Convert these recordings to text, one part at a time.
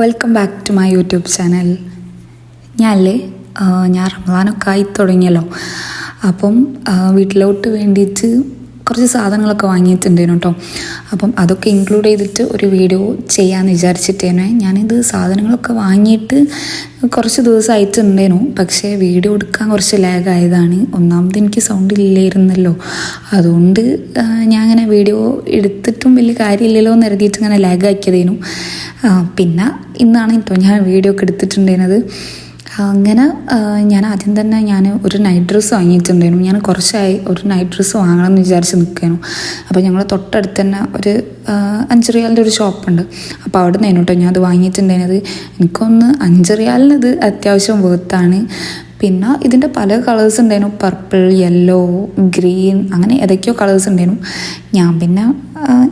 Welcome back to my YouTube channel. ഞാൻ റമദാനൊക്കെ ആയി തുടങ്ങിയല്ലോ. അപ്പം വീട്ടിലോട്ട് വേണ്ടിയിട്ട് കുറച്ച് സാധനങ്ങളൊക്കെ വാങ്ങിയിട്ടുണ്ടായിരുന്നു കേട്ടോ. അപ്പം അതൊക്കെ ഇൻക്ലൂഡ് ചെയ്തിട്ട് ഒരു വീഡിയോ ചെയ്യാമെന്ന് വിചാരിച്ചിട്ടേനെ. ഞാനിത് സാധനങ്ങളൊക്കെ വാങ്ങിയിട്ട് കുറച്ച് ദിവസമായിട്ടുണ്ടായിരുന്നു. പക്ഷേ വീഡിയോ എടുക്കാൻ കുറച്ച് ലാഗായതാണ്. ഒന്നാമത് എനിക്ക് സൗണ്ട് ഇല്ലായിരുന്നല്ലോ, അതുകൊണ്ട് ഞാൻ അങ്ങനെ വീഡിയോ എടുത്തിട്ടും വലിയ കാര്യമില്ലല്ലോ എന്ന് കരുതിയിട്ട് ഇങ്ങനെ ലാഗാക്കിയതേനു. പിന്നെ ഇന്നാണ് കേട്ടോ ഞാൻ വീഡിയോ ഒക്കെ എടുത്തിട്ടുണ്ടായിരുന്നത്. അങ്ങനെ ഞാൻ ആദ്യം തന്നെ ഒരു നൈറ്റ് ഡ്രസ്സ് വാങ്ങിയിട്ടുണ്ടായിരുന്നു. ഞാൻ കുറച്ചായി ഒരു നൈറ്റ് ഡ്രസ്സ് വാങ്ങണം എന്ന് വിചാരിച്ച് നിൽക്കാനും. അപ്പോൾ ഞങ്ങൾ തൊട്ടടുത്ത് തന്നെ ഒരു 5 റിയാലിൻ്റെ ഒരു ഷോപ്പുണ്ട്. അപ്പോൾ അവിടെ നിന്നായിരുന്നു കേട്ടോ ഞാൻ അത് വാങ്ങിയിട്ടുണ്ടായിരുന്നത്. എനിക്കൊന്ന് 5 റിയാലിന് ഇത് അത്യാവശ്യം വേർത്താണ്. പിന്നെ ഇതിൻ്റെ പല കളേഴ്സ് ഉണ്ടായിരുന്നു, പർപ്പിൾ, യെല്ലോ, ഗ്രീൻ, അങ്ങനെ ഏതൊക്കെയോ കളേഴ്സ് ഉണ്ടായിരുന്നു. ഞാൻ പിന്നെ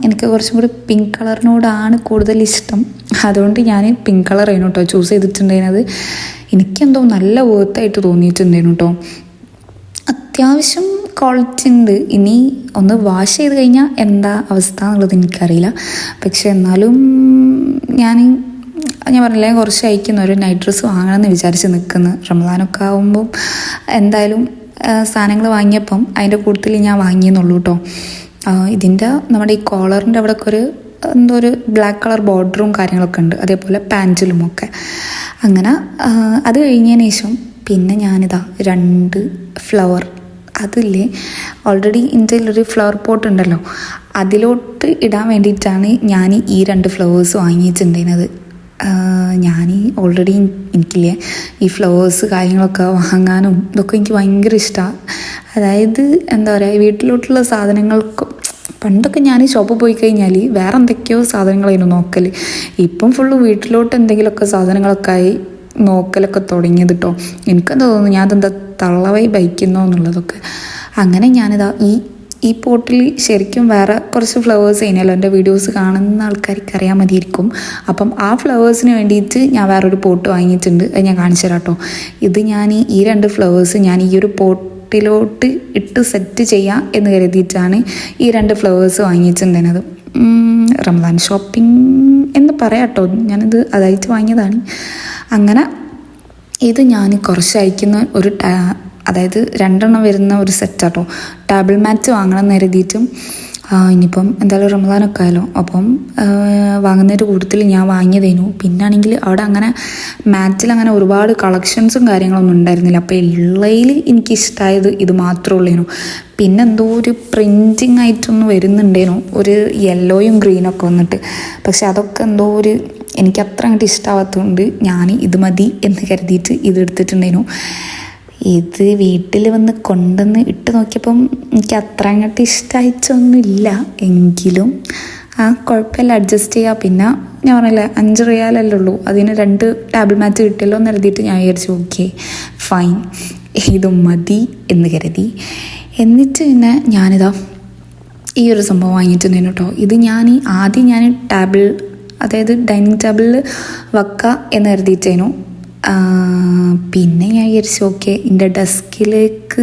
എനിക്ക് കുറച്ചും കൂടി പിങ്ക് കളറിനോടാണ് കൂടുതൽ ഇഷ്ടം. അതുകൊണ്ട് ഞാൻ പിങ്ക് കളറായിരുന്നു കേട്ടോ ചൂസ് ചെയ്തിട്ടുണ്ടായിരുന്നത്. എനിക്കെന്തോ നല്ല വേർത്തായിട്ട് തോന്നിയിട്ടുണ്ടായിരുന്നു കേട്ടോ. അത്യാവശ്യം ക്വാളിറ്റി ഉണ്ട്. ഇനി ഒന്ന് വാഷ് ചെയ്ത് കഴിഞ്ഞാൽ എന്താ അവസ്ഥ എന്നുള്ളത് എനിക്കറിയില്ല. പക്ഷെ എന്നാലും ഞാൻ പറഞ്ഞില്ലേ, കുറച്ച് അയക്കുന്ന ഒരു നൈറ്റ് ഡ്രസ്സ് വാങ്ങണമെന്ന് വിചാരിച്ച് നിൽക്കുന്നു. റമദാനൊക്കെ ആകുമ്പം എന്തായാലും സാധനങ്ങൾ വാങ്ങിയപ്പം അതിൻ്റെ കൂട്ടത്തിൽ ഞാൻ വാങ്ങിയെന്നുള്ളൂ കേട്ടോ. ഇതിൻ്റെ നമ്മുടെ ഈ കോളറിൻ്റെ അവിടെയൊക്കെ ഒരു ബ്ലാക്ക് കളർ ബോർഡറും കാര്യങ്ങളൊക്കെ ഉണ്ട്, അതേപോലെ പാൻറ്റിലുമൊക്കെ. അങ്ങനെ അത് കഴിഞ്ഞതിന് ശേഷം പിന്നെ ഞാനിതാ 2 ഫ്ലവർ, അതില്ലേ ഓൾറെഡി ഇന്ത്യയിലൊരു ഫ്ലവർ പോട്ട് ഉണ്ടല്ലോ, അതിലോട്ട് ഇടാൻ വേണ്ടിയിട്ടാണ് ഞാൻ ഈ 2 ഫ്ലവേഴ്സ് വാങ്ങിയിട്ടുണ്ടായിരുന്നത്. ഞാൻ ഓൾറെഡി എനിക്കില്ലേ ഈ ഫ്ലവേഴ്സ് കാര്യങ്ങളൊക്കെ വാങ്ങാനും ഇതൊക്കെ എനിക്ക് ഭയങ്കര ഇഷ്ടമാണ്. അതായത് എന്താ പറയുക, വീട്ടിലോട്ടുള്ള സാധനങ്ങൾക്ക് പണ്ടൊക്കെ ഞാൻ ഷോപ്പിൽ പോയി കഴിഞ്ഞാൽ വേറെ എന്തൊക്കെയോ സാധനങ്ങളായിരുന്നു നോക്കൽ. ഇപ്പം ഫുള്ള് വീട്ടിലോട്ട് എന്തെങ്കിലുമൊക്കെ സാധനങ്ങളൊക്കെ ആയി നോക്കലൊക്കെ തുടങ്ങിയത് കേട്ടോ. എനിക്കെന്താ തോന്നുന്നു ഞാൻ അതെന്താ തള്ളവായി ബൈക്കുന്നോ എന്നുള്ളതൊക്കെ. അങ്ങനെ ഞാനിതാ ഈ പോട്ടിൽ ശരിക്കും വേറെ കുറച്ച് ഫ്ലവേഴ്സ് കഴിഞ്ഞാലോ എൻ്റെ വീഡിയോസ് കാണുന്ന ആൾക്കാർക്ക് അറിയാൻ മതിയായിരിക്കും. അപ്പം ആ ഫ്ലവേഴ്സിന് വേണ്ടിയിട്ട് ഞാൻ വേറൊരു പോട്ട് വാങ്ങിയിട്ടുണ്ട്. അത് ഞാൻ കാണിച്ചു തരാം കേട്ടോ. ഇത് ഞാൻ ഈ 2 ഫ്ലവേഴ്സ് ഞാൻ ഈ ഒരു പോട്ടിലോട്ട് ഇട്ട് സെറ്റ് ചെയ്യാം എന്ന് കരുതിയിട്ടാണ് ഈ 2 ഫ്ലവേഴ്സ് വാങ്ങിയിട്ടുണ്ടായിരുന്നത്. റമദാൻ ഷോപ്പിംഗ് എന്ന് പറയാം കേട്ടോ, ഞാനിത് അതായിട്ട് വാങ്ങിയതാണ്. അങ്ങനെ ഇത് ഞാൻ കുറച്ച് അയക്കുന്ന അതായത് 2 വരുന്ന ഒരു സെറ്റാട്ടോ. ടേബിൾ മാറ്റ് വാങ്ങണം എന്ന് കരുതിയിട്ടും ഇനിയിപ്പം എന്തായാലും റമദാനൊക്കെ ആയാലോ, അപ്പം വാങ്ങുന്നതിൻ്റെ കൂട്ടത്തിൽ ഞാൻ വാങ്ങിയതേനു. പിന്നാണെങ്കിൽ അവിടെ അങ്ങനെ മാറ്റിൽ അങ്ങനെ ഒരുപാട് കളക്ഷൻസും കാര്യങ്ങളൊന്നും ഉണ്ടായിരുന്നില്ല. അപ്പോൾ ഉള്ളതിൽ എനിക്കിഷ്ടമായത് ഇത് മാത്രമേ ഉള്ളേനു. പിന്നെ എന്തോ ഒരു പ്രിൻറ്റിങ് ആയിട്ടൊന്ന് വരുന്നുണ്ടേനു, ഒരു യെല്ലോയും ഗ്രീനൊക്കെ വന്നിട്ട്. പക്ഷെ അതൊക്കെ എന്തോ എനിക്ക് അത്ര അങ്ങോട്ട് ഇഷ്ടമാവാത്തതുകൊണ്ട് ഞാൻ ഇത് മതി എന്ന് കരുതിയിട്ട് ഇത് എടുത്തിട്ടുണ്ടേനു. ഇത് വീട്ടിൽ വന്ന് കൊണ്ടുവന്ന് ഇട്ട് നോക്കിയപ്പം എനിക്ക് അത്ര അങ്ങോട്ട് ഇഷ്ടമായിട്ടൊന്നുമില്ല. എങ്കിലും കുഴപ്പമില്ല, അഡ്ജസ്റ്റ് ചെയ്യുക. പിന്നെ ഞാൻ പറഞ്ഞില്ലേ 5 റിയാലല്ലേ ഉള്ളൂ, അതിന് 2 ടേബിൾ മാറ്റ് കിട്ടിയല്ലോ എന്ന് കരുതിയിട്ട് ഞാൻ വിചാരിച്ചു ഓക്കെ ഫൈൻ ഇത് മതി എന്ന് കരുതി. എന്നിട്ട് പിന്നെ ഞാനിതാ ഈ ഒരു സംഭവം വാങ്ങിയിട്ടുണ്ടായിരുന്നു കേട്ടോ. ഇത് ആദ്യം അതായത് ഡൈനിങ് ടേബിളിൽ വെക്കുക എന്ന് കരുതിയിട്ടേനു. പിന്നെ ഞാൻ വിചാരിച്ചു ഓക്കെ എൻ്റെ ഡെസ്കിലേക്ക്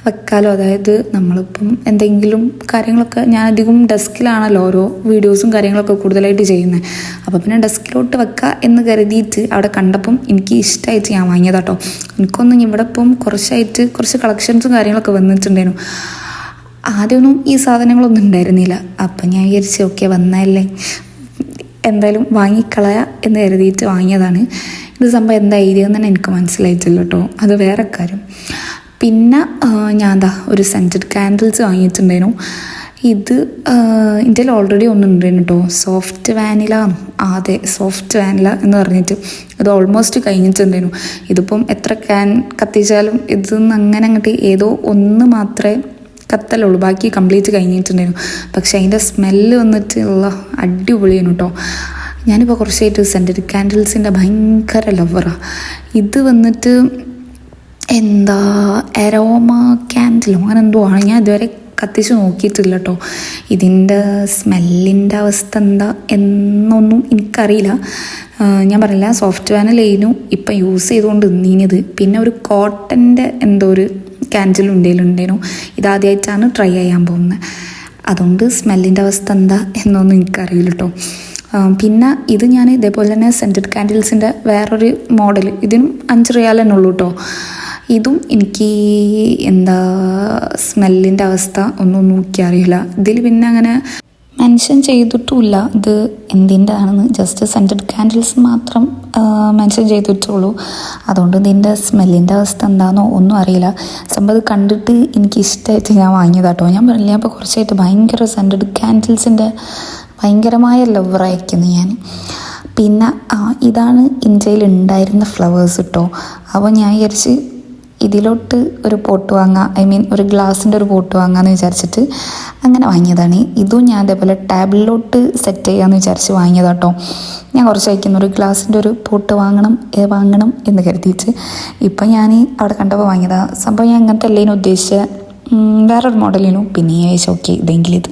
വെക്കാലോ. അതായത് നമ്മളിപ്പം എന്തെങ്കിലും കാര്യങ്ങളൊക്കെ ഞാൻ അധികം ഡെസ്കിലാണല്ലോ ഓരോ വീഡിയോസും കാര്യങ്ങളൊക്കെ കൂടുതലായിട്ട് ചെയ്യുന്നത്. അപ്പോൾ പിന്നെ ഡെസ്കിലോട്ട് വെക്കുക എന്ന് കരുതിയിട്ട് അവിടെ കണ്ടപ്പം എനിക്ക് ഇഷ്ടമായിട്ട് ഞാൻ വാങ്ങിയതാട്ടോ. എനിക്കൊന്നും ഇവിടെ ഇപ്പം കുറച്ച് കളക്ഷൻസും കാര്യങ്ങളൊക്കെ വന്നിട്ടുണ്ടായിരുന്നു. ആദ്യമൊന്നും ഈ സാധനങ്ങളൊന്നും ഉണ്ടായിരുന്നില്ല. അപ്പം ഞാൻ വിചാരിച്ചു ഓക്കെ വന്നതല്ലേ എന്തായാലും വാങ്ങിക്കളയാ എന്ന് കരുതിയിട്ട് വാങ്ങിയതാണ്. ഇത് സംഭവം എന്താ ഐഡിയ എന്ന് എനിക്ക് മനസ്സിലായിട്ടില്ല കേട്ടോ, അത് വേറെ കാര്യം. പിന്നെ ഞാൻ ഒരു സെൻറ്റഡ് കാൻഡിൽസ് വാങ്ങിയിട്ടുണ്ടായിരുന്നു. ഇത് ഇന്ത്യയിൽ ഓൾറെഡി ഒന്നുണ്ടായിരുന്നു കേട്ടോ, സോഫ്റ്റ് വാനില എന്ന് പറഞ്ഞിട്ട്. ഇത് ഓൾമോസ്റ്റ് കഴിഞ്ഞിട്ടുണ്ടായിരുന്നു. ഇതിപ്പം എത്ര കത്തിച്ചാലും ഇതൊന്നും അങ്ങനെ അങ്ങോട്ട് ഏതോ ഒന്ന് മാത്രമേ കത്തലുള്ളൂ, ബാക്കി കംപ്ലീറ്റ് കഴിഞ്ഞിട്ടുണ്ടായിരുന്നു. പക്ഷെ അതിൻ്റെ സ്മെല്ല് വന്നിട്ട് അടിപൊളിയാണ് കേട്ടോ. ഞാനിപ്പോൾ കുറച്ചായിട്ട് സെൻറ്റഡ് കാൻഡിൽസിൻ്റെ ഭയങ്കര ലവറാണ്. ഇത് വന്നിട്ട് അരോമ ക്യാൻഡിലോ അങ്ങനെ എന്തോ ആണ്. ഞാൻ ഇതുവരെ കത്തിച്ച് നോക്കിയിട്ടില്ല കേട്ടോ. ഇതിൻ്റെ സ്മെല്ലിൻ്റെ അവസ്ഥ എന്താ എന്നൊന്നും എനിക്കറിയില്ല. ഞാൻ പറഞ്ഞില്ല സോഫ്റ്റ് വാനിലേനു ഇപ്പം യൂസ് ചെയ്തുകൊണ്ട് നിന്നത്. പിന്നെ ഒരു കോട്ടൻ്റെ എന്തോ ഒരു ക്യാൻഡിൽ ഉണ്ടായിരുന്നു. ഇതാദ്യമായിട്ടാണ് ട്രൈ ചെയ്യാൻ പോകുന്നത്. അതുകൊണ്ട് സ്മെല്ലിൻ്റെ അവസ്ഥ എന്താ എന്നൊന്നും എനിക്കറിയില്ല കേട്ടോ. പിന്നെ ഇത് ഞാൻ ഇതേപോലെ തന്നെ സെൻറ്റഡ് കാൻഡിൽസിൻ്റെ വേറൊരു മോഡൽ, ഇതിനും 5 റിയാൽ തന്നെ ഉള്ളൂ കേട്ടോ. ഇതും എനിക്ക് എന്താ സ്മെല്ലിൻ്റെ അവസ്ഥ ഒന്നും നോക്കിയറിയില്ല. ഇതിൽ പിന്നെ അങ്ങനെ മെൻഷൻ ചെയ്തിട്ടുമില്ല ഇത് എന്തിൻ്റെ ആണെന്ന്, ജസ്റ്റ് സെൻറ്റഡ് കാൻഡിൽസ് മാത്രം മെൻഷൻ ചെയ്തിട്ടുള്ളൂ. അതുകൊണ്ട് ഇതിൻ്റെ സ്മെല്ലിൻ്റെ അവസ്ഥ എന്താണെന്നോ ഒന്നും അറിയില്ല. സംഭവം ഇത് കണ്ടിട്ട് എനിക്ക് ഇഷ്ടമായിട്ട് ഞാൻ വാങ്ങിയതാട്ടോ. ഞാൻ പറഞ്ഞില്ല, അപ്പോൾ കുറച്ചായിട്ട് ഭയങ്കര സെൻറ്റഡ് കാൻഡിൽസിൻ്റെ ഭയങ്കരമായ ലവറായിരിക്കുന്നു ഞാൻ. പിന്നെ ഇതാണ് ഇന്ത്യയിൽ ഉണ്ടായിരുന്ന ഫ്ലവേഴ്സ് കേട്ടോ. അപ്പോൾ ഞാൻ വിചാരിച്ച് ഇതിലോട്ട് ഒരു പോട്ട് വാങ്ങാം, ഐ മീൻ ഒരു ഗ്ലാസിൻ്റെ ഒരു പോട്ട് വാങ്ങാമെന്ന് വിചാരിച്ചിട്ട് അങ്ങനെ വാങ്ങിയതാണ്. ഇതും ഞാൻ അതേപോലെ ടേബിളിലോട്ട് സെറ്റ് ചെയ്യാമെന്ന് വിചാരിച്ച് വാങ്ങിയതാട്ടോ. ഞാൻ കുറച്ച് അയക്കുന്ന ഒരു ഗ്ലാസിൻ്റെ ഒരു പോട്ട് വാങ്ങണം എന്ന് കരുതിയിട്ട് ഇപ്പം ഞാൻ അവിടെ കണ്ടപ്പോൾ വാങ്ങിയതാണ്. സംഭവം ഞാൻ അങ്ങനത്തെ അല്ലേനും ഉദ്ദേശിച്ച വേറൊരു മോഡലിനും. പിന്നെ ഞാൻ ചോദിച്ചു ഓക്കെ ഇതെങ്കിലും ഇത്.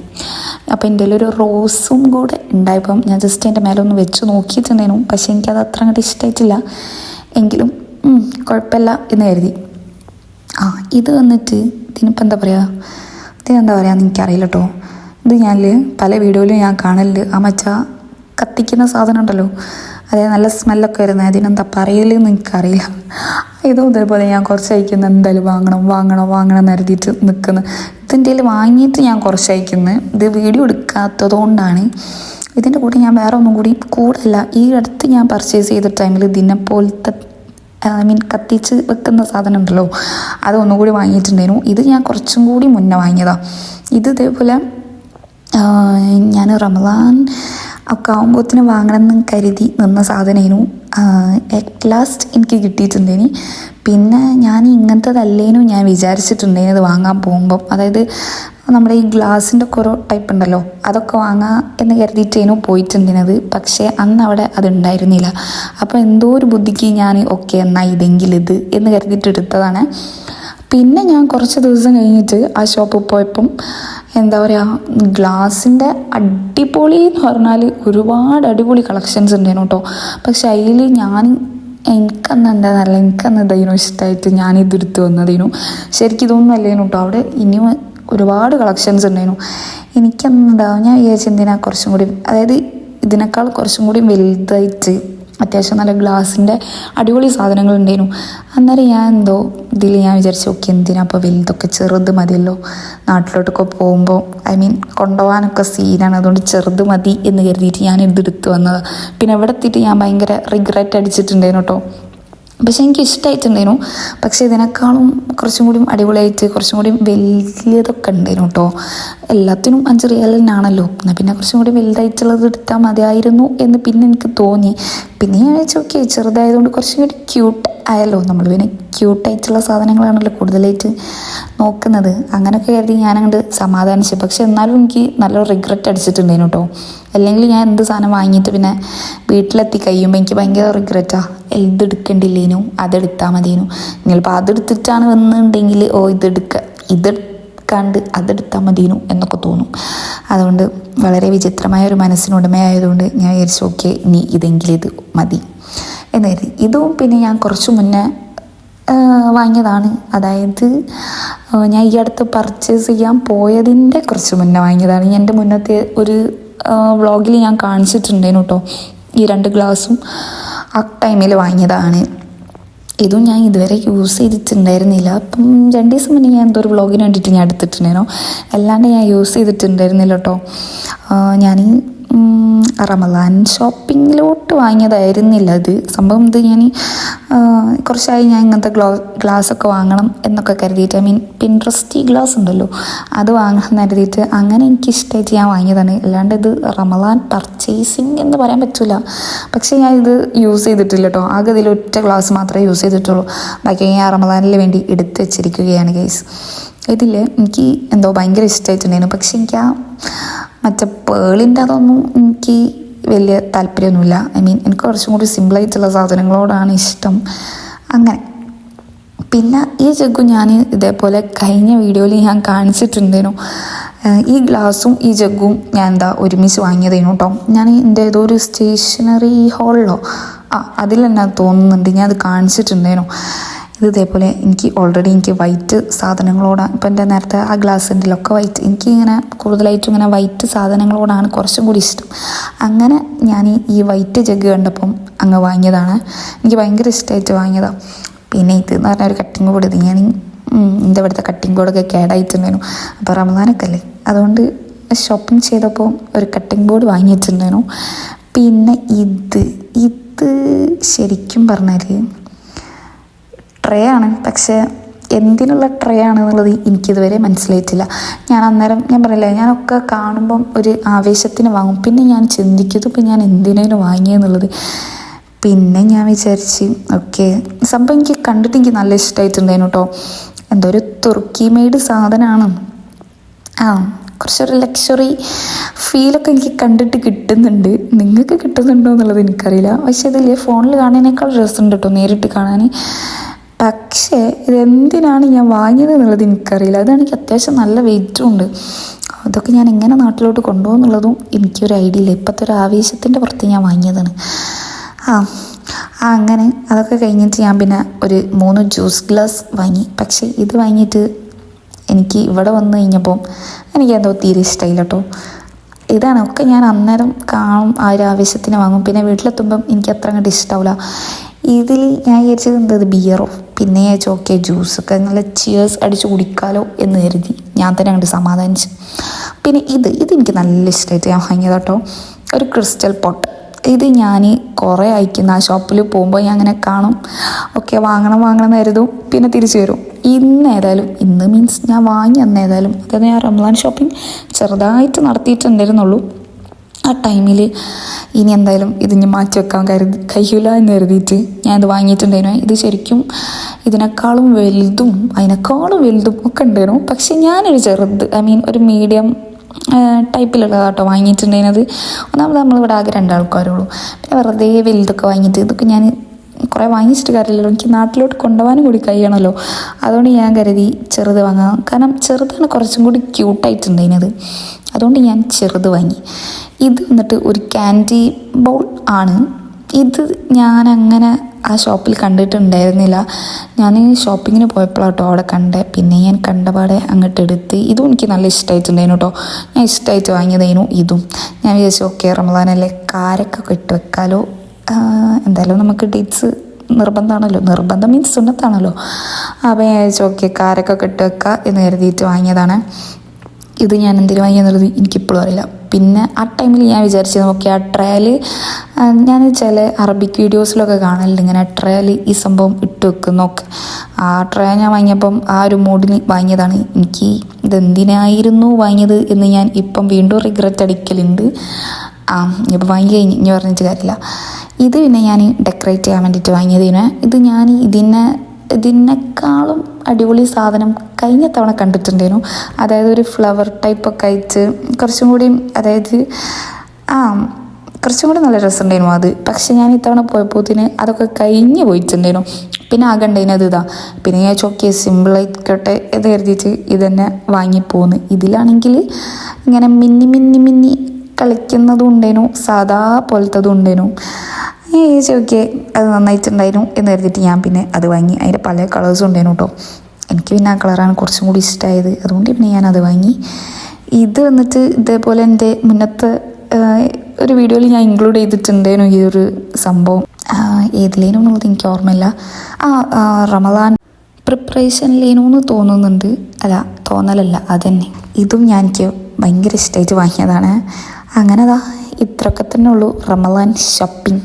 അപ്പോൾ എൻ്റെ ഒരു റോസും കൂടെ ഉണ്ടായപ്പം ഞാൻ ജസ്റ്റ് എൻ്റെ മേലെ ഒന്ന് വെച്ച് നോക്കിയിട്ടുണ്ടായിരുന്നു. പക്ഷേ എനിക്കത് അത്ര അങ്ങോട്ട് ഇഷ്ടമായിട്ടില്ല. എങ്കിലും കുഴപ്പമില്ല എന്ന് കരുതി. ഇത് വന്നിട്ട് ഇതിനിപ്പോൾ എന്താ പറയുക എനിക്കറിയില്ല കേട്ടോ. ഇത് ഞാൻ പല വീഡിയോയിലും ഞാൻ കാണല് കത്തിക്കുന്ന സാധനം ഉണ്ടല്ലോ, അതായത് നല്ല സ്മെല്ലൊക്കെ വരുന്നത്, അതിനെന്താ പറയലെന്ന് എനിക്കറിയില്ല. ഇതും ഇതേപോലെ ഞാൻ കുറച്ച് അയക്കുന്നത് എന്തായാലും വാങ്ങണം എന്ന് കരുതിയിട്ട് നിൽക്കുന്നത്. ഇതിൻ്റെ വാങ്ങിയിട്ട് ഞാൻ കുറച്ച് അയക്കുന്നത്, ഇത് വീഡിയോ എടുക്കാത്തത് കൊണ്ടാണ്. ഇതിൻ്റെ കൂടെ ഞാൻ വേറെ ഒന്നും കൂടി കൂടല്ല, ഈ അടുത്ത് ഞാൻ പർച്ചേസ് ചെയ്ത ടൈമിൽ ഇതിനെപ്പോലത്തെ ഐ മീൻ കത്തിച്ച് വെക്കുന്ന സാധനം ഉണ്ടല്ലോ, അതൊന്നുകൂടി വാങ്ങിയിട്ടുണ്ടായിരുന്നു. ഇത് ഞാൻ കുറച്ചും കൂടി മുന്നേ വാങ്ങിയതാണ്. ഇത് ഇതേപോലെ ഞാൻ റമദാൻ ഒക്കെ ആകുമ്പോഴത്തേന് വാങ്ങണമെന്ന് കരുതി നിന്ന സാധനമായിരുന്നു. അറ്റ് ലാസ്റ്റ് എനിക്ക് കിട്ടിയിട്ടുണ്ടേനി. പിന്നെ ഞാൻ ഇങ്ങനത്തതല്ലേനും ഞാൻ വിചാരിച്ചിട്ടുണ്ടേനി അത് വാങ്ങാൻ പോകുമ്പം. അതായത് നമ്മുടെ ഈ ഗ്ലാസിൻ്റെ കുറേ ടൈപ്പ് ഉണ്ടല്ലോ, അതൊക്കെ വാങ്ങാം എന്ന് കരുതിയിട്ടേനും പോയിട്ടുണ്ടിരുന്നത്. പക്ഷേ അന്ന് അവിടെ അതുണ്ടായിരുന്നില്ല. അപ്പോൾ എന്തോ ഒരു ബുദ്ധിക്ക് ഞാൻ ഓക്കെ എന്നാൽ ഇതെങ്കിലും ഇത് എന്ന് കരുതിയിട്ട് എടുത്തതാണ്. പിന്നെ ഞാൻ കുറച്ച് ദിവസം കഴിഞ്ഞിട്ട് ആ ഷോപ്പിൽ പോയപ്പം എന്താ പറയുക, ഗ്ലാസിൻ്റെ അടിപൊളി എന്ന് പറഞ്ഞാൽ ഒരുപാട് അടിപൊളി കളക്ഷൻസ് ഉണ്ടായിരുന്നു കേട്ടോ. പക്ഷെ അതിൽ എനിക്കന്ന് എന്താണെന്നല്ല, എനിക്കന്ന് ഇതായിരുന്നു ഇഷ്ടമായിട്ട് ഞാനിതെടുത്ത് വന്നതേനു. ശരിക്കും ഇതൊന്നും അല്ലേനു കേട്ടോ, അവിടെ ഇനിയും ഒരുപാട് കളക്ഷൻസ് ഉണ്ടായിരുന്നു. എനിക്കെന്താ ഞാൻ വിചാരിച്ചു എന്തിനാ കുറച്ചും കൂടി, അതായത് ഇതിനേക്കാൾ കുറച്ചും കൂടി വലുതായിട്ട് അത്യാവശ്യം നല്ല ഗ്ലാസിൻ്റെ അടിപൊളി സാധനങ്ങൾ ഉണ്ടായിരുന്നു. അന്നേരം ഞാൻ ഞാൻ വിചാരിച്ചു ഓക്കെ എന്തിനാ അപ്പോൾ വലുതൊക്കെ, ചെറുത് മതിയല്ലോ നാട്ടിലോട്ടൊക്കെ പോകുമ്പോൾ, ഐ മീൻ കൊണ്ടുപോകാനൊക്കെ സീനാണ്, അതുകൊണ്ട് ചെറുത് മതി എന്ന് കരുതിയിട്ട് ഞാൻ ഇതെടുത്ത് വന്നത്. പിന്നെ ഇവിടെ എത്തിയിട്ട് ഞാൻ ഭയങ്കര റിഗ്രറ്റ് അടിച്ചിട്ടുണ്ടായിരുന്നു കേട്ടോ. പക്ഷെ എനിക്ക് ഇഷ്ടമായിട്ടുണ്ടായിരുന്നു. പക്ഷേ ഇതിനേക്കാളും കുറച്ചും കൂടി അടിപൊളിയായിട്ട് കുറച്ചും കൂടി വലിയതൊക്കെ ഉണ്ടായിരുന്നു കേട്ടോ. എല്ലാത്തിനും 5 റിയാൽ തന്നെയാണല്ലോ, എന്നാൽ പിന്നെ കുറച്ചും കൂടി വലുതായിട്ടുള്ളത് എടുത്താൽ മതിയായിരുന്നു എന്ന് പിന്നെ എനിക്ക് തോന്നി. പിന്നെ ഞാൻ വെച്ചാൽ ഓക്കെ ചെറുതായതുകൊണ്ട് കുറച്ചും കൂടി ക്യൂട്ട് ആയല്ലോ, നമ്മൾ പിന്നെ ക്യൂട്ടായിട്ടുള്ള സാധനങ്ങളാണല്ലോ കൂടുതലായിട്ട് നോക്കുന്നത്. അങ്ങനെയൊക്കെ കരുതി ഞാനങ്ങോട്ട് സമാധാനിച്ചു. പക്ഷെ എന്നാലും എനിക്ക് നല്ല റിഗ്രറ്റ് അടിച്ചിട്ടുണ്ടായിരുന്നു കേട്ടോ. അല്ലെങ്കിൽ ഞാൻ എന്ത് സാധനം വാങ്ങിയിട്ട് പിന്നെ വീട്ടിലെത്തി കഴിയുമ്പോൾ എനിക്ക് ഭയങ്കര റിഗ്രറ്റാണ്, ഇതെടുക്കണ്ടില്ലേനു, അതെടുത്താൽ മതിയേനു. നിങ്ങളിപ്പോൾ അതെടുത്തിട്ടാണ് വന്നിട്ടുണ്ടെങ്കിൽ ഇതെടുക്കാണ്ട് അതെടുത്താൽ മതിയേനു എന്നൊക്കെ തോന്നും. അതുകൊണ്ട് വളരെ വിചിത്രമായ ഒരു മനസ്സിനുടമയായതുകൊണ്ട് ഞാൻ വിചാരിച്ചു ഓക്കെ ഇനി ഇതെങ്കിലും ഇത് മതി എന്ന് കരുതി. ഇതും പിന്നെ ഞാൻ കുറച്ച് മുന്നേ വാങ്ങിയതാണ്. അതായത് ഞാൻ ഈ അടുത്ത് പർച്ചേസ് ചെയ്യാൻ പോയതിൻ്റെ കുറച്ച് മുന്നേ വാങ്ങിയതാണ്. എൻ്റെ മുന്നത്തെ ഒരു വ്ളോഗിൽ ഞാൻ കാണിച്ചിട്ടുണ്ടായിരുന്നു കേട്ടോ. ഈ 2 ഗ്ലാസും ആ ടൈമിൽ വാങ്ങിയതാണ്. ഇതും ഞാൻ ഇതുവരെ യൂസ് ചെയ്തിട്ടുണ്ടായിരുന്നില്ല. അപ്പം 2 ദിവസം മുന്നേ ഞാൻ എന്തോ ഒരു വ്ളോഗിന് വേണ്ടിയിട്ട് ഞാൻ എടുത്തിട്ടുണ്ടായിരുന്നു, അല്ലാണ്ട് ഞാൻ യൂസ് ചെയ്തിട്ടുണ്ടായിരുന്നില്ല കേട്ടോ. ഞാൻ റമദാൻ ഷോപ്പിങ്ങിലോട്ട് വാങ്ങിയതായിരുന്നില്ല ഇത്. സംഭവം ഇത് ഞാൻ കുറച്ചായി ഞാൻ ഇങ്ങനത്തെ ഗ്ലാസ്സൊക്കെ വാങ്ങണം എന്നൊക്കെ കരുതിയിട്ട്, ഐ മീൻ പിൻട്രസ്റ്റി ഗ്ലാസ് ഉണ്ടല്ലോ അത് വാങ്ങണം എന്ന് കരുതിയിട്ട് അങ്ങനെ എനിക്കിഷ്ടമായിട്ട് ഞാൻ വാങ്ങിയതാണ്. അല്ലാണ്ട് ഇത് റമദാൻ പർച്ചേസിങ് എന്ന് പറയാൻ പറ്റില്ല. പക്ഷേ ഞാൻ ഇത് യൂസ് ചെയ്തിട്ടില്ല കേട്ടോ. ആകെ ഇതിൽ ഒറ്റ ഗ്ലാസ് മാത്രമേ യൂസ് ചെയ്തിട്ടുള്ളൂ. ബാക്കി ഞാൻ റമദാനിൽ വേണ്ടി എടുത്ത് വെച്ചിരിക്കുകയാണ് ഗൈസ്. ഇതിൽ എനിക്ക് എന്തോ ഭയങ്കര ഇഷ്ടമായിട്ടുണ്ടായിരുന്നു. പക്ഷെ എനിക്ക് മറ്റേ പേളിൻ്റെ അതൊന്നും എനിക്ക് വലിയ താല്പര്യമൊന്നുമില്ല. ഐ മീൻ എനിക്ക് കുറച്ചും കൂടി സിമ്പിളായിട്ടുള്ള സാധനങ്ങളോടാണ് ഇഷ്ടം. അങ്ങനെ പിന്നെ ഈ ജഗ്ഗും ഞാൻ ഇതേപോലെ കഴിഞ്ഞ വീഡിയോയിൽ ഞാൻ കാണിച്ചിട്ടുണ്ടായിരുന്നു. ഈ ഗ്ലാസും ഈ ജഗ്ഗും ഞാൻ ഒരുമിച്ച് വാങ്ങിയതായിരുന്നു കേട്ടോ. ഞാൻ എൻ്റെ ഏതോ ഒരു സ്റ്റേഷനറി ഹാളിലോ അതിൽ തന്നെ തോന്നുന്നുണ്ട് ഞാൻ അത് കാണിച്ചിട്ടുണ്ടായിരുന്നു. ഇത് ഇതേപോലെ എനിക്ക് വൈറ്റ് സാധനങ്ങളോടാണ്, ഇപ്പം എൻ്റെ നേരത്തെ ആ ഗ്ലാസ് ഉണ്ടല്ലോ വൈറ്റ്, എനിക്കിങ്ങനെ കൂടുതലായിട്ടും ഇങ്ങനെ വൈറ്റ് സാധനങ്ങളോടാണ് കുറച്ചും കൂടി ഇഷ്ടം. അങ്ങനെ ഞാൻ ഈ വൈറ്റ് ജഗ് കണ്ടപ്പം അങ്ങ് വാങ്ങിയതാണ്. എനിക്ക് ഭയങ്കര ഇഷ്ടമായിട്ട് വാങ്ങിയതാണ്. പിന്നെ ഇതെന്ന് പറഞ്ഞാൽ ഒരു കട്ടിങ് ബോർഡ്. ഇത് ഞാൻ എൻ്റെ ഇവിടുത്തെ കട്ടിങ് ബോർഡൊക്കെ കേടായിട്ടുണ്ടായിരുന്നു. അപ്പോൾ റമദാനൊക്കെ അല്ലേ, അതുകൊണ്ട് ഷോപ്പിംഗ് ചെയ്തപ്പോൾ ഒരു കട്ടിങ് ബോർഡ് വാങ്ങിയിട്ടുണ്ടായിരുന്നു. പിന്നെ ഇത് ശരിക്കും പറഞ്ഞാൽ ട്രേ ആണ്, പക്ഷേ എന്തിനുള്ള ട്രേ ആണെന്നുള്ളത് എനിക്കിതുവരെ മനസ്സിലായിട്ടില്ല. ഞാൻ പറയില്ല, ഞാനൊക്കെ കാണുമ്പം ഒരു ആവേശത്തിന് വാങ്ങും, പിന്നെ ഞാൻ ചിന്തിക്കും ഇപ്പം ഞാൻ എന്തിനേലും വാങ്ങിയെന്നുള്ളത്. പിന്നെ ഞാൻ വിചാരിച്ച് ഓക്കെ, സംഭവം എനിക്ക് കണ്ടിട്ട് എനിക്ക് നല്ല ഇഷ്ടമായിട്ടുണ്ടായിരുന്നു കേട്ടോ. എന്തോ ഒരു തുർക്കി മെയ്ഡ് സാധനമാണ്. കുറച്ചൊരു ലക്ഷറി ഫീലൊക്കെ എനിക്ക് കണ്ടിട്ട് കിട്ടുന്നുണ്ട്. നിങ്ങൾക്ക് കിട്ടുന്നുണ്ടോ എന്നുള്ളത് എനിക്കറിയില്ല. പക്ഷേ ഇതിൽ ഫോണിൽ കാണുന്നതിനേക്കാൾ രസമുണ്ട് കേട്ടോ നേരിട്ട് കാണാൻ. പക്ഷേ ഇതെന്തിനാണ് ഞാൻ വാങ്ങിയത് എന്നുള്ളത് എനിക്കറിയില്ല. അതെനിക്ക് അത്യാവശ്യം നല്ല വെയിറ്റും ഉണ്ട്. അതൊക്കെ ഞാൻ എങ്ങനെ നാട്ടിലോട്ട് കൊണ്ടുപോകുന്നുള്ളതും എനിക്കൊരു ഐഡിയ ഇല്ല. ഇപ്പോഴത്തെ ഒരു ആവേശത്തിൻ്റെ പുറത്ത് ഞാൻ വാങ്ങിയതാണ്. അങ്ങനെ അതൊക്കെ കഴിഞ്ഞിട്ട് ഞാൻ പിന്നെ ഒരു 3 ജ്യൂസ് ഗ്ലാസ് വാങ്ങി. പക്ഷേ ഇത് വാങ്ങിയിട്ട് എനിക്ക് ഇവിടെ വന്നു കഴിഞ്ഞപ്പം എനിക്കെന്തോ തീരെ ഇഷ്ടമായില്ല കേട്ടോ. ഇതാണ് ഒക്കെ ഞാൻ അന്നേരം കാണും, ആ ഒരു ആവേശത്തിന് വാങ്ങും. പിന്നെ വീട്ടിലെത്തുമ്പം എനിക്ക് അത്ര അങ്ങോട്ട് ഇഷ്ടമാവില്ല. ഇതിൽ ഞാൻ വിചാരിച്ചത് എന്തത് ബിയറോ, പിന്നെ ഞാൻ ഓക്കെ ജ്യൂസൊക്കെ നല്ല ചിയേഴ്സ് അടിച്ച് കുടിക്കാലോ എന്ന് കരുതി ഞാൻ തന്നെ അങ്ങോട്ട് സമാധാനിച്ചു. പിന്നെ ഇത് എനിക്ക് നല്ല ഇഷ്ടമായിട്ട് ഞാൻ വാങ്ങിയത് കേട്ടോ, ഒരു ക്രിസ്റ്റൽ പോട്ട്. ഇത് ഞാൻ കുറേ അയക്കുന്ന ആ ഷോപ്പിൽ പോകുമ്പോൾ ഞാൻ അങ്ങനെ കാണും, ഓക്കെ വാങ്ങണം എന്ന് കരുതും, പിന്നെ തിരിച്ചു വരും. ഇന്ന് മീൻസ് ഞാൻ വാങ്ങി ഏതായാലും അതായത് ഞാൻ റംസാൻ ഷോപ്പിംഗ് ചെറുതായിട്ട് നടത്തിയിട്ടുണ്ടായിരുന്നുള്ളൂ. ആ ടൈമിൽ ഇനി എന്തായാലും ഇതിന് മാറ്റി വെക്കാൻ കഴിയില്ല എന്ന് കരുതിയിട്ട് ഞാൻ ഇത് വാങ്ങിയിട്ടുണ്ടായിരുന്നു. ഇത് ശരിക്കും അതിനേക്കാളും വലുതും ഒക്കെ ഉണ്ടായിരുന്നു. പക്ഷെ ഞാനൊരു ചെറുത് ഒരു മീഡിയം ടൈപ്പിലുള്ളതാട്ടോ വാങ്ങിയിട്ടുണ്ടായിരുന്നത്. ഒന്നാമത് നമ്മളിവിടെ ആകെ 2 ആൾക്കാരുള്ളൂ. പിന്നെ വെറുതെ വലുതൊക്കെ വാങ്ങിയിട്ട് ഇതൊക്കെ ഞാൻ കുറേ വാങ്ങിച്ചിട്ട് കാര്യമില്ലല്ലോ, എനിക്ക് നാട്ടിലോട്ട് കൊണ്ടുപോകാനും കൂടി കഴിയണമല്ലോ. അതുകൊണ്ട് ഞാൻ കരുതി ചെറുത് വാങ്ങാം. കാരണം ചെറുതാണ് കുറച്ചും കൂടി ക്യൂട്ടായിട്ടുണ്ടായിരുന്നത്. അതുകൊണ്ട് ഞാൻ ചെറുത് വാങ്ങി. ഇത് വന്നിട്ട് ഒരു ക്യാൻഡി ബൗൾ ആണ്. ഇത് ഞാൻ അങ്ങനെ ആ ഷോപ്പിൽ കണ്ടിട്ടുണ്ടായിരുന്നില്ല. ഞാൻ ഷോപ്പിങ്ങിന് പോയപ്പോഴാട്ടോ അവിടെ കണ്ടേ. പിന്നെ ഞാൻ കണ്ടപാടെ അങ്ങോട്ട് എടുത്ത് ഇതും എനിക്ക് നല്ല ഇഷ്ടമായിട്ടുണ്ടായിരുന്നു കേട്ടോ. ഞാൻ ഇഷ്ടമായിട്ട് വാങ്ങിയതായിരുന്നു ഇതും. ഞാൻ വിചാരിച്ചു ഓക്കെ റമദാനല്ലേ കാരക്കൊക്കെ ഇട്ട് വെക്കാലോ, എന്തായാലും നമുക്ക് ഡേറ്റ്സ് നിർബന്ധം മീൻസ് സുന്നത്താണല്ലോ. അപ്പോൾ ഞാൻ വിചാരിച്ചു ഓക്കെ കാരക്കൊക്കെ ഇട്ട് വെക്കാം എന്ന് കരുതിയിട്ട് വാങ്ങിയതാണ്. ഇത് ഞാൻ എന്തിനു വാങ്ങിയെന്നുള്ളത് എനിക്കിപ്പോഴും അറിയില്ല. പിന്നെ ആ ടൈമിൽ ഞാൻ വിചാരിച്ചത് നോക്കി ആ ട്രയൽ ഞാൻ ചില അറബിക് വീഡിയോസിലൊക്കെ കാണലുണ്ട് ഇങ്ങനെ ട്രയൽ ഈ സംഭവം ഇട്ട് വെക്കുന്നൊക്കെ. ആ ട്രയൽ ഞാൻ വാങ്ങിയപ്പം ആ ഒരു മൂഡിന് വാങ്ങിയതാണ്. എനിക്ക് ഇതെന്തിനായിരുന്നു വാങ്ങിയത് എന്ന് ഞാൻ ഇപ്പം വീണ്ടും റിഗ്രറ്റ് അടിക്കലുണ്ട്. ഇപ്പോൾ വാങ്ങി കഴിഞ്ഞ് ഇനി പറഞ്ഞിട്ട് കാര്യമില്ല. ഇത് പിന്നെ ഞാൻ ഡെക്കറേറ്റ് ചെയ്യാൻ വേണ്ടിയിട്ട് വാങ്ങിയതിന്. ഇത് ഞാൻ ഇതിനേക്കാളും അടിപൊളി സാധനം കഴിഞ്ഞ തവണ കണ്ടിട്ടുണ്ടായിരുന്നു. അതായത് ഒരു ഫ്ലവർ ടൈപ്പൊക്കെ അയച്ച് കുറച്ചും കൂടി കുറച്ചും കൂടി നല്ല രസമുണ്ടായിരുന്നു അത്. പക്ഷെ ഞാൻ ഇത്തവണ പോയപ്പോഴത്തേന് അതൊക്കെ കഴിഞ്ഞ് പോയിട്ടുണ്ടായിരുന്നു. പിന്നെ ആകണ്ടതിനത് പിന്നെ ഞാൻ ചോക്കിയ സിമ്പിളായിക്കോട്ടെ എന്ന് കരുതിയിട്ട് ഇതന്നെ വാങ്ങിപ്പോന്ന്. ഇതിലാണെങ്കിൽ ഇങ്ങനെ മിന്നി കളിക്കുന്നതും ഉണ്ടായിരുന്നു, സാധാ പോലത്തതും ഉണ്ടായിരുന്നു. ഓക്കെ അത് നന്നായിട്ടുണ്ടായിരുന്നു എന്ന് കരുതിയിട്ട് ഞാൻ പിന്നെ അത് വാങ്ങി. അതിൻ്റെ പല കളേഴ്സും ഉണ്ടായിരുന്നു കേട്ടോ. എനിക്ക് പിന്നെ ആ കളറാണ് കുറച്ചും കൂടി ഇഷ്ടമായത്, അതുകൊണ്ട് പിന്നെ ഞാനത് വാങ്ങി. ഇത് വന്നിട്ട് ഇതേപോലെ എൻ്റെ മുന്നത്തെ ഒരു വീഡിയോയിൽ ഞാൻ ഇൻക്ലൂഡ് ചെയ്തിട്ടുണ്ടായിരുന്നു ഈ ഒരു സംഭവം. ഏതിലേനും എന്നുള്ളത് എനിക്ക് ഓർമ്മയില്ല. റമദാൻ പ്രിപ്പറേഷനിലേനോന്ന് തോന്നുന്നുണ്ട്. തോന്നലല്ല അതന്നെ. ഇതും ഞാൻ എനിക്ക് ഭയങ്കര ഇഷ്ടമായിട്ട് വാങ്ങിയതാണ്. അങ്ങനെ ഇത്രയൊക്കെ തന്നെ ഉള്ളൂ റമദാൻ ഷോപ്പിംഗ്.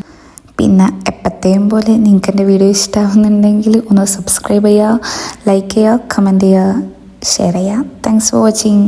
പിന്നെ എപ്പോഴത്തെയും പോലെ നിങ്ങൾക്ക് എൻ്റെ വീഡിയോ ഇഷ്ടമാകുന്നുണ്ടെങ്കിൽ ഒന്ന് സബ്സ്ക്രൈബ് ചെയ്യുക, ലൈക്ക് ചെയ്യുക, കമൻറ്റ് ചെയ്യുക, ഷെയർ ചെയ്യുക. Thanks for watching.